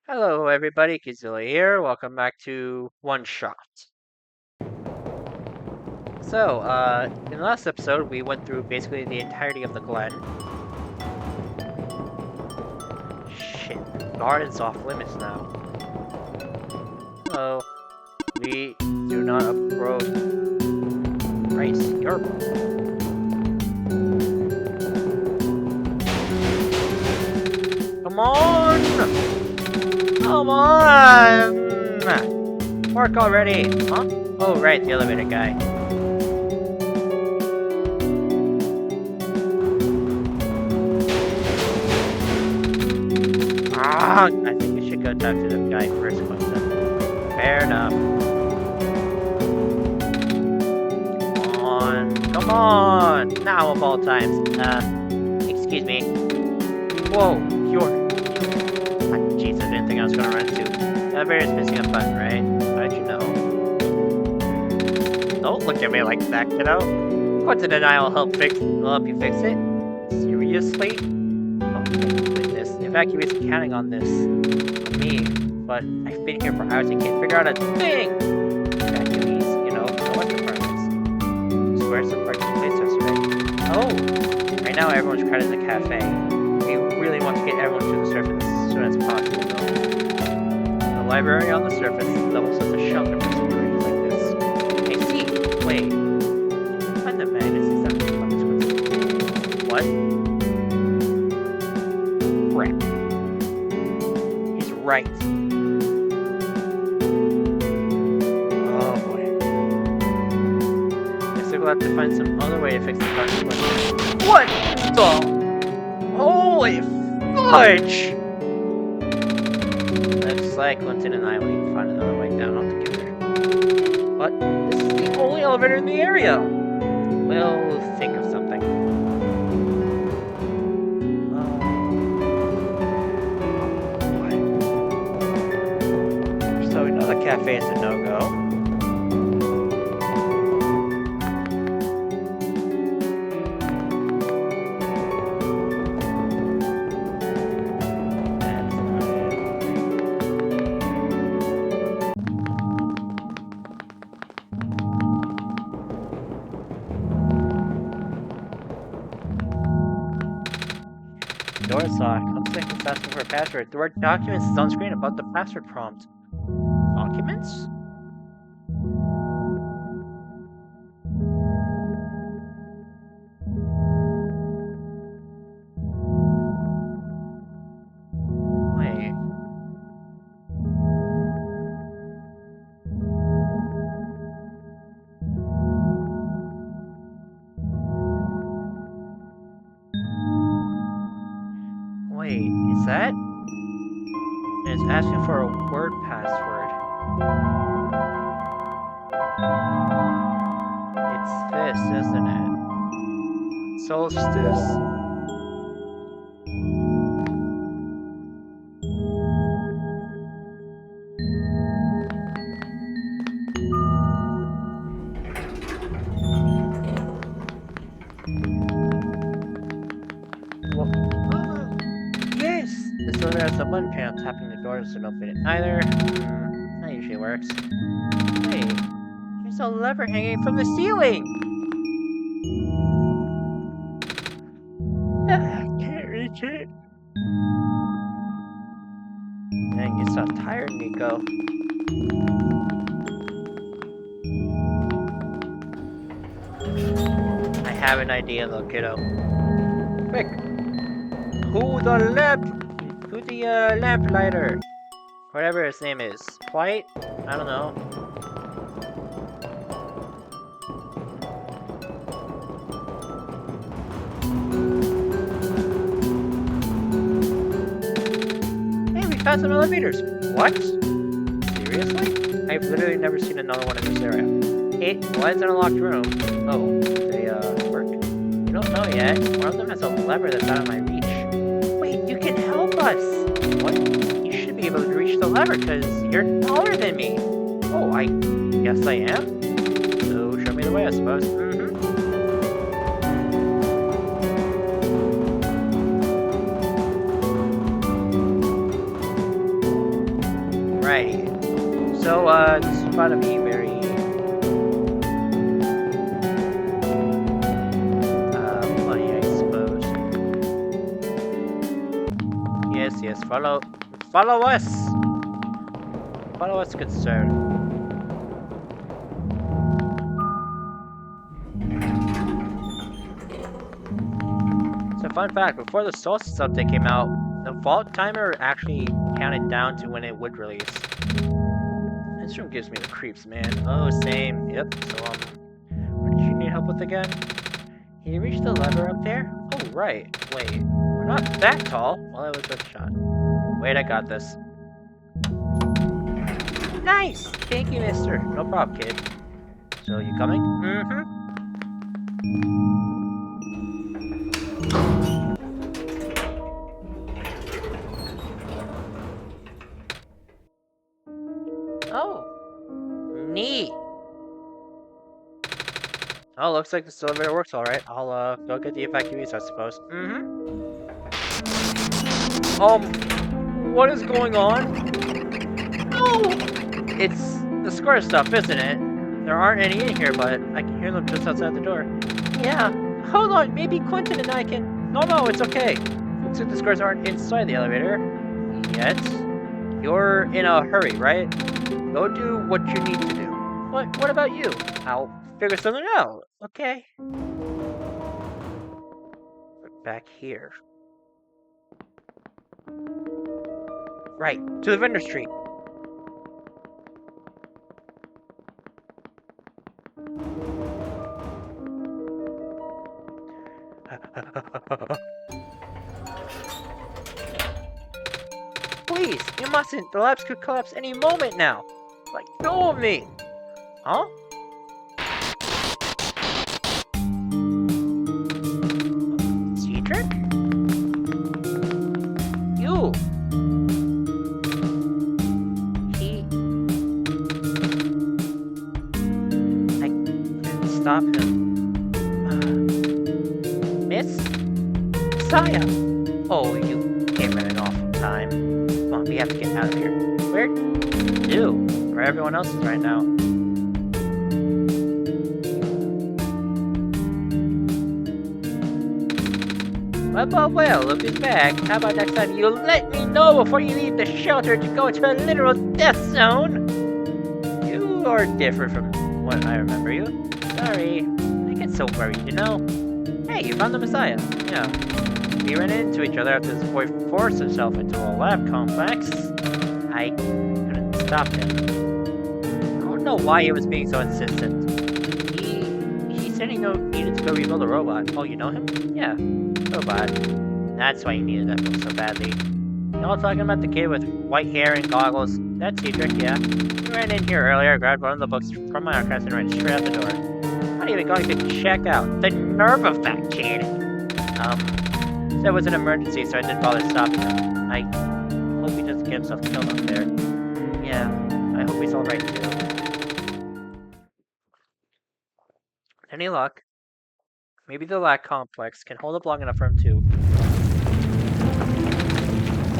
Hello, everybody. Qzilla here. Welcome back to OneShot. In the last episode, we went through basically the entirety of the Glen. Shit, garden's off limits now. So, we do not approach Christ, your Come on! Come on! Work already! Huh? Oh, right, the elevator guy. I think we should go talk to the guy first, Quentin. Fair enough. Come on! Now of all times. Excuse me. Whoa, jeez, I didn't think I was gonna run into. The elevator's missing a button, right? How'd you know? Don't look at me like that, kiddo. Quentin and I will help you fix it. Seriously? Oh, thank goodness. The evacuees are counting on this. On me. But I've been here for hours and can't figure out a thing! Evacuees, know what departments. Squares of parking place are ready. Oh! Right now everyone's crowded in the cafe. We really want to get everyone to the surface as soon as possible, though. The library on the surface level such a shelter for situations like this. I see. Wait. Find the magnets exactly from this one. What? Crap. He's right. Oh boy. Guess we'll have to find some other way to fix the parking question. What the? Holy fudge! Looks like Quentin and I will need to find another way down altogether. But this is the only elevator in the area! We'll think of something. So we know the cafe is a no-go. Door is locked. Looks like it's asking for a password. The word documents is on screen above the password prompt. Documents? Wait. Wait, is that? It's asking for a word password. It's this, isn't it? Solstice. This elevator has a button panel. Tapping the door doesn't open it either. That usually works. Hey, there's a lever hanging from the ceiling! I can't reach it. Dang, you're so tired, Niko. I have an idea though, kiddo. Quick! Who the Lamplighter? Whatever his name is. Quaint? I don't know. Hey, we found some elevators. What? Seriously? I've literally never seen another one in this area. Hey, why is it an unlocked room? Oh, they work? We don't know yet. One of them has a lever that's out of my reach. Wait, you can help us! What? You should be able to reach the lever because you're taller than me. Oh, I guess I am? So show me the way, I suppose. Alrighty. So, this is about to be very funny, I suppose. Yes, follow us! Follow us, good sir. So, fun fact, before the Solstice update came out, the vault timer actually counted down to when it would release. This room gives me the creeps, man. Oh, same. Yep, so, what did you need help with again? Can you reach the lever up there? Oh, right. Wait, we're not that tall. Well, that was a shot. Wait, I got this. Nice! Thank you, mister. No problem, kid. So, you coming? Mm-hmm. Oh. Neat. Oh, looks like this elevator works alright. I'll, go get the evacuees, I suppose. Mm-hmm. What is going on? No! It's the square stuff, isn't it? There aren't any in here, but I can hear them just outside the door. Yeah. Hold on, maybe Quentin and I can... No, it's okay. Looks like the squares aren't inside the elevator. Yet. You're in a hurry, right? Go do what you need to do. What about you? I'll figure something out, okay? Back here. Right, to the vendor street. Please, you mustn't. The labs could collapse any moment now. Let go of me. Huh? Cedric? You. I couldn't stop him. Miss? Saya! Oh, you came running off in time. Come on, we have to get out of here. Where? You. Where everyone else is right now. Well, look who's back. How about next time you let me know before you leave the shelter to go to a literal death zone? You are different from what I remember you. Sorry. I get so worried, you know? Hey, you found the Messiah. Yeah. We ran into each other after this boy forced himself into a lab complex. I couldn't stop him. I don't know why he was being so insistent. He said he needed to go rebuild a robot. Oh, you know him? Yeah. Robot. That's why he needed that book so badly. You all talking about the kid with white hair and goggles? That's Cedric, yeah. He ran in here earlier, grabbed one of the books from my archives and ran straight out the door. Not even going to check out. The nerve of that kid! Said it was an emergency, so I didn't bother stopping him. I hope he doesn't get himself killed up there. Yeah, I hope he's alright too. Any luck? Maybe the lab complex can hold up long enough for him to...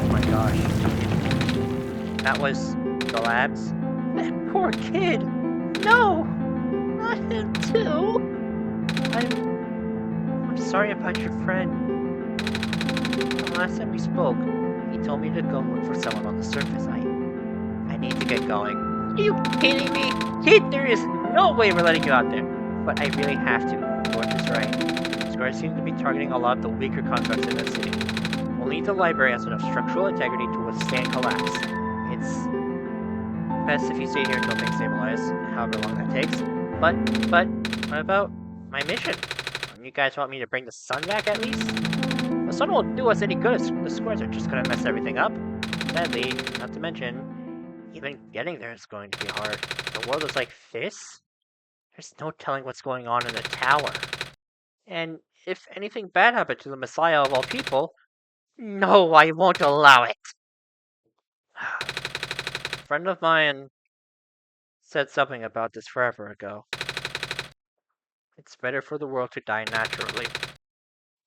Oh my gosh. That was the labs? That poor kid! No! Not him too! I'm sorry about your friend. The last time we spoke, he told me to go look for someone on the surface. I need to get going. Are you kidding me? Kid, there is no way we're letting you out there. But I really have to. George is right. Square seems to be targeting a lot of the weaker constructs in the city. Only the library has enough structural integrity to withstand collapse. It's best if you stay here until things stabilize, however long that takes. But, what about my mission? Don't you guys want me to bring the sun back at least? The sun won't do us any good if the squares are just gonna mess everything up. Sadly, not to mention, even getting there is going to be hard. The world is like this? There's no telling what's going on in the tower. And if anything bad happened to the Messiah of all people, no, I won't allow it! A friend of mine said something about this forever ago. It's better for the world to die naturally.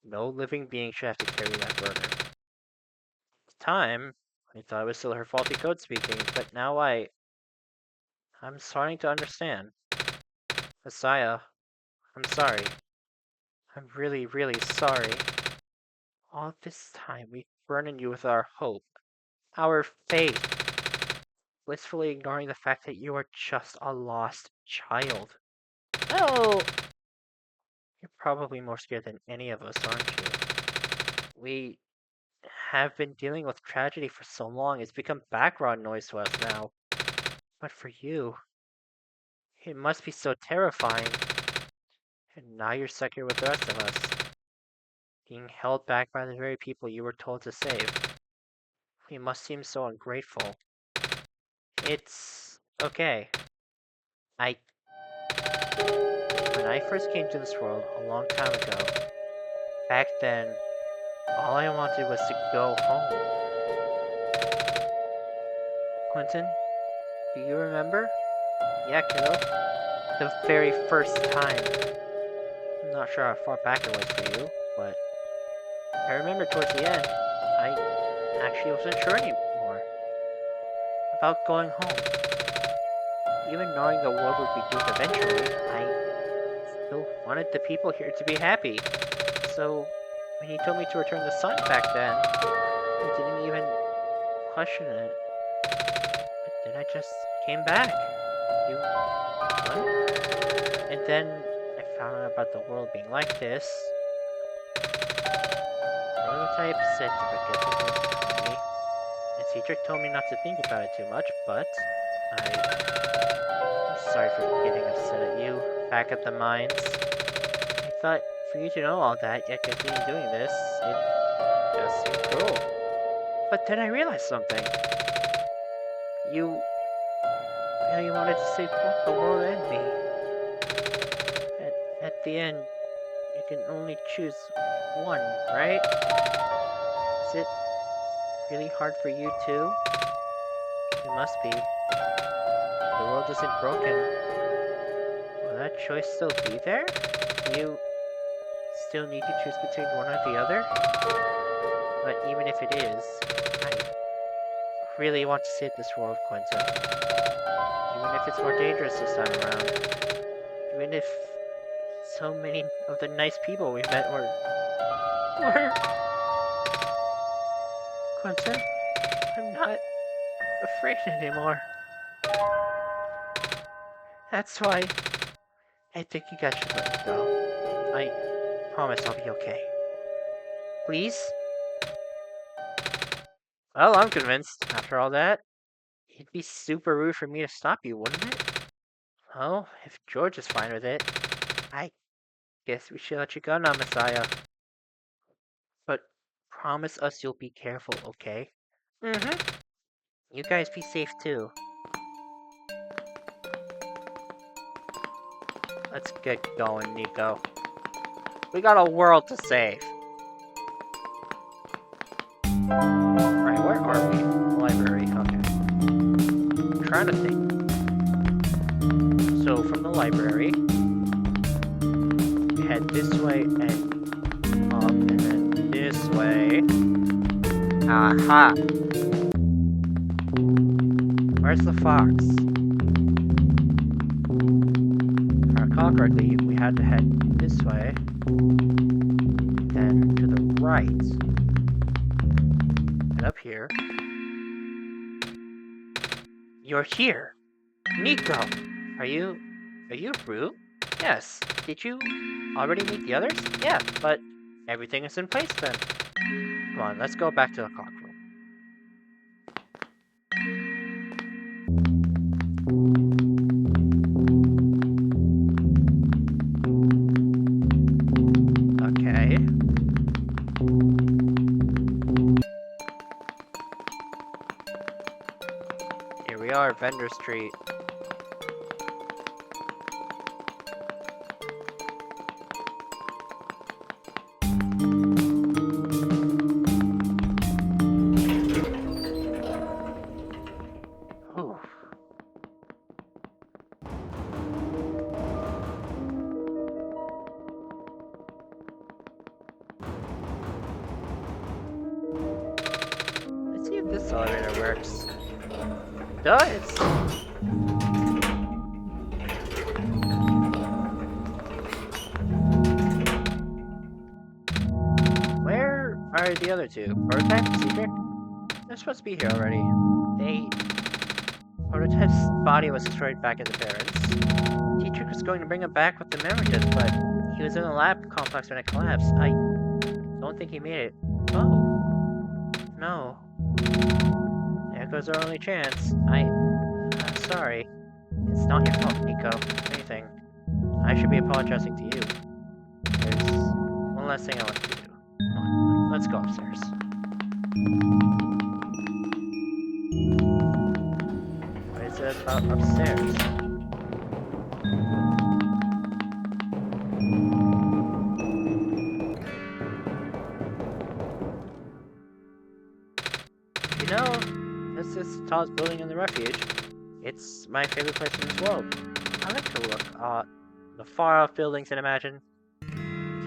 No living being should have to carry that burden. It's time I thought it was still her faulty code speaking, but now I'm starting to understand. Messiah, I'm sorry. I'm really, really sorry. All this time we burdened you with our hope, our faith, blissfully ignoring the fact that you are just a lost child. Oh! You're probably more scared than any of us, aren't you? We have been dealing with tragedy for so long, it's become background noise to us now. But for you, it must be so terrifying. And now you're stuck here with the rest of us, being held back by the very people you were told to save. You must seem so ungrateful. It's okay. When I first came to this world a long time ago, back then, all I wanted was to go home. Quentin, do you remember? Yeah, kiddo. The very first time. I'm not sure how far back it was for you, but I remember towards the end, I actually wasn't sure anymore about going home. Even knowing the world would be doomed eventually, I still wanted the people here to be happy. So, when he told me to return the sun back then, I didn't even question it. But then I just came back. You... what? And then I found out about the world being like this. Prototype said to forget the things he told me. The teacher told me not to think about it too much, but I'm sorry for getting upset at you, back at the mines. I thought for you to know all that, yet continue doing this, it just seemed cruel. But then I realized something. You really wanted to save both the world and me. At the end, you can only choose one, right? Is it really hard for you too? It must be. If the world isn't broken, will that choice still be there? Do you still need to choose between one or the other? But even if it is, I really want to save this world, Quentin. Even if it's more dangerous this time around. Even if so many of the nice people we met were... Quentin, I'm not afraid anymore. That's why I think you guys should let me go. I promise I'll be okay. Please? Well, I'm convinced. After all that, it'd be super rude for me to stop you, wouldn't it? Well, if George is fine with it, I guess we should let you go now, Messiah. But promise us you'll be careful, okay? Mm-hmm. You guys be safe too. Let's get going, Niko. We got a world to save. Right, where are we? Library, okay. I'm trying to think. So, from the library, we head this way and up, and then this way. Aha! Where's the fox? If I recall correctly, we had to head this way, then to the right. And up here. You're here! Niko! Are you Brute? Yes. Did you already meet the others? Yeah, but everything is in place then. Come on, let's go back to the clock room. Okay. Here we are, Vendor Street. Let's see if this elevator works. It does! Where are the other two? Prototype? Cedric? They're supposed to be here already. Prototype's body was destroyed back at the parents. Cedric was going to bring him back with the memory disk, but he was in the lab complex when it collapsed. I don't think he made it. Oh. No. There goes our only chance. I'm sorry. It's not your fault, Niko. If anything, I should be apologizing to you. There's one last thing I want you to do. Come on, let's go upstairs. What is it about upstairs? You know, this is the tallest building in the refuge. It's my favorite place in this world. I like to look at the far-off buildings and imagine the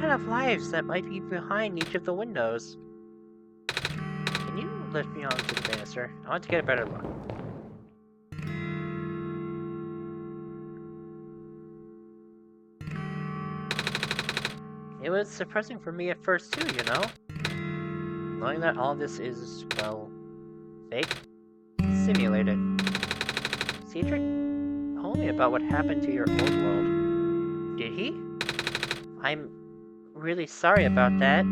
kind of lives that might be behind each of the windows. Can you lift me onto the banister? I want to get a better look. It was surprising for me at first too, you know? Knowing that all this is, well, fake? Simulated. Cedric told me about what happened to your old world. Did he? I'm really sorry about that.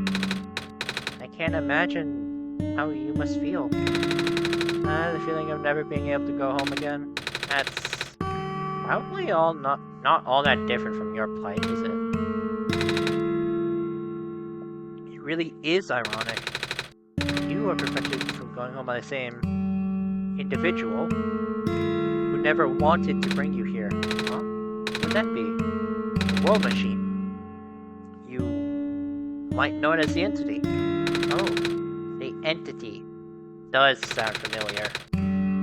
I can't imagine how you must feel. The feeling of never being able to go home again. That's probably not all that different from your plight, is it? It really is ironic. You are prevented from going home by the same individual who never wanted to bring you here. Huh? Who would that be? The World Machine. You might know it as the Entity. Oh, the Entity. Does sound familiar. I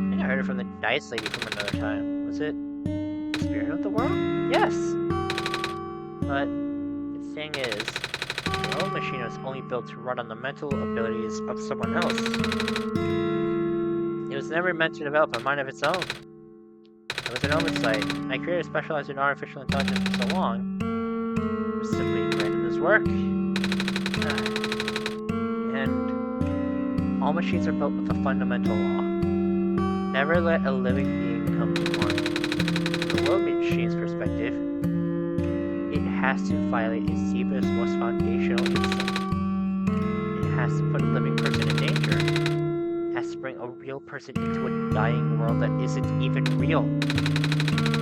think I heard it from the Dice Lady from another time. Was it the Spirit of the World? Yes! But the thing is, the World Machine was only built to run on the mental abilities of someone else. It was never meant to develop a mind of its own. It was an oversight. My creator specialized in artificial intelligence for so long. It was simply great in his work. And all machines are built with a fundamental law. Never let a living being come to harm. From the World Machine's perspective, it has to violate its deepest, most foundational instinct. It has to put a living person in danger. It has to bring a real person into a dying world that isn't even real.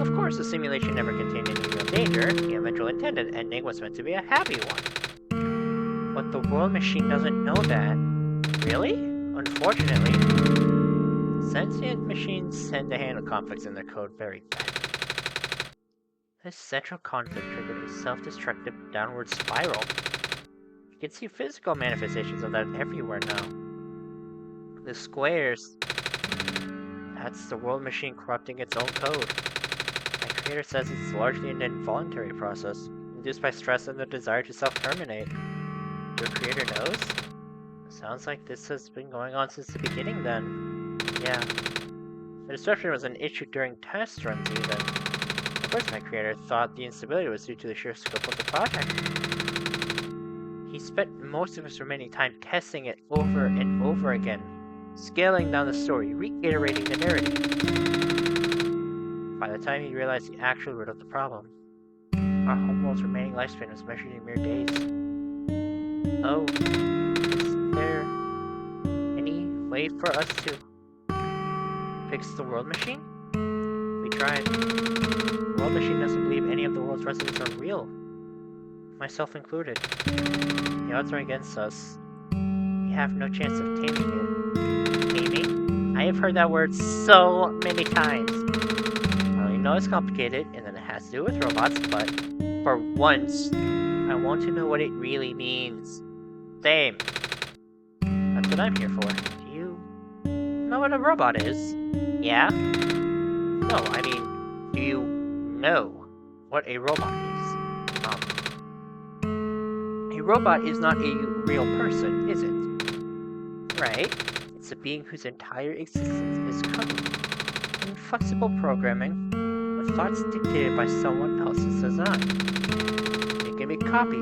Of course, the simulation never contained any real danger. The eventual intended ending was meant to be a happy one. But the World Machine doesn't know that. Really? Unfortunately. Sentient machines tend to handle conflicts in their code very badly. This central conflict triggered a self-destructive downward spiral. You can see physical manifestations of that everywhere now. The squares. That's the World Machine corrupting its own code. My creator says it's largely an involuntary process, induced by stress and the desire to self-terminate. Your creator knows? Sounds like this has been going on since the beginning then. Yeah. The disruption was an issue during test runs even. Of course my creator thought the instability was due to the sheer scope of the project. He spent most of his remaining time testing it over and over again, scaling down the story, reiterating the narrative. By the time he realized the actual root of the problem, our homeworld's remaining lifespan was measured in mere days. Oh, is there any way for us to fix the World Machine? We tried. The World Machine doesn't believe any of the world's residents are real, myself included. The odds are against us. We have no chance of taming it. Taming? I have heard that word so many times. I only know it's complicated and that it has to do with robots, but for once, I want to know what it really means. Same. That's what I'm here for. Do you know what a robot is? Yeah? No, I mean, do you know what a robot is? A robot is not a real person, is it? Right? It's It's a being whose entire existence is covered in flexible programming, with thoughts dictated by someone else's design. It can be copied,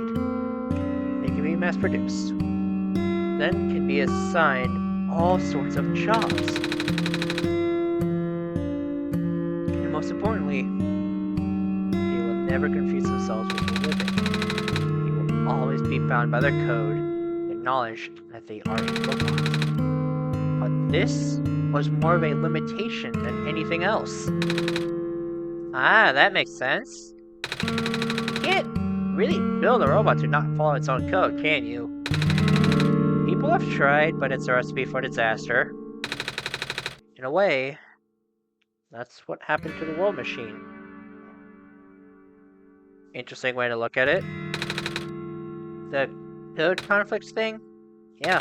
it can be mass-produced, then can be assigned all sorts of jobs. And most importantly, they will never confuse themselves with the living. They will always be bound by their code and knowledge that they are a robot. But this was more of a limitation than anything else. Ah, that makes sense. You can't really build a robot to not follow its own code, can you? People have tried, but it's a recipe for disaster. In a way, that's what happened to the world machine. Interesting way to look at it. The code conflicts thing? Yeah.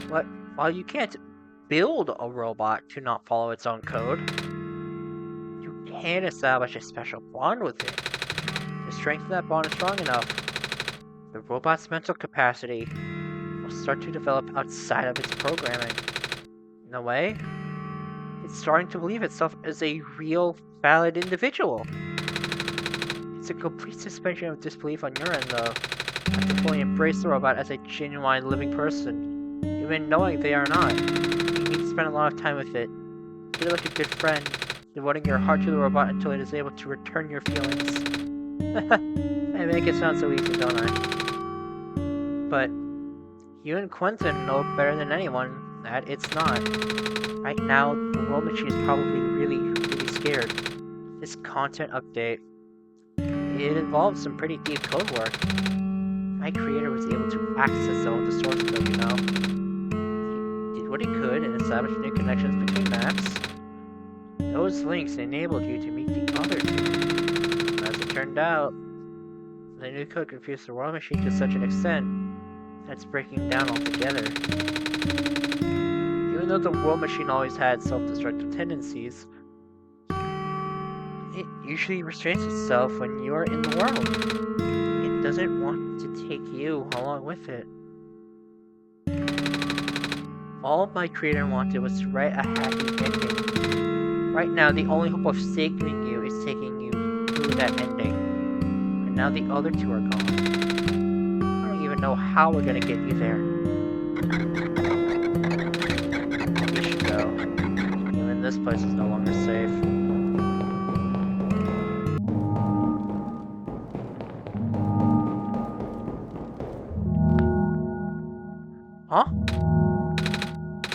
But while you can't build a robot to not follow its own code, you can establish a special bond with it. The strength of that bond is strong enough. The robot's mental capacity will start to develop outside of its programming. In a way, it's starting to believe itself as a real, valid individual. It's a complete suspension of disbelief on your end, though. You have to fully embrace the robot as a genuine living person, even knowing they are not. You need to spend a lot of time with it. Treat it like a good friend, devoting your heart to the robot until it is able to return your feelings. I make it sound so easy, don't I? But you and Quentin know better than anyone that it's not. Right now, the world machine is probably really scared. This content update, it involves some pretty deep code work. My creator was able to access some of the source code, you know. He did what he could and established new connections between maps. Those links enabled you to meet the other two. As it turned out, the new code confused the world machine to such an extent that it's breaking down altogether. Even though the world machine always had self-destructive tendencies, it usually restrains itself when you are in the world. It doesn't want to take you along with it. All my creator wanted was to write a happy ending. Right now, the only hope of saving you is taking you through that ending. And now the other two are gone. I don't even know how we're gonna get you there. We should go. Even this place is no longer safe. Huh?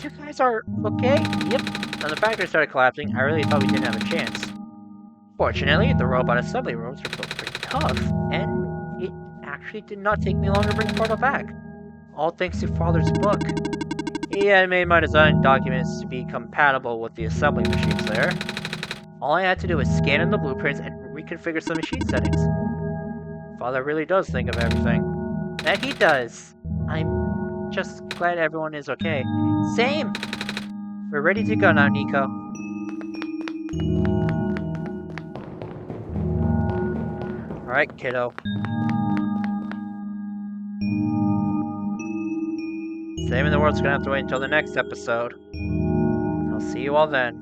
You guys are okay? Yep. When the factory started collapsing, I really thought we didn't have a chance. Fortunately, the robot assembly rooms were built pretty tough, and it actually did not take me long to bring the portal back. All thanks to Father's book. He had made my design documents to be compatible with the assembly machines there. All I had to do was scan in the blueprints and reconfigure some machine settings. Father really does think of everything. That he does. I'm just glad everyone is okay. Same! We're ready to go now, Niko. Alright, kiddo. Saving the world's gonna have to wait until the next episode. I'll see you all then.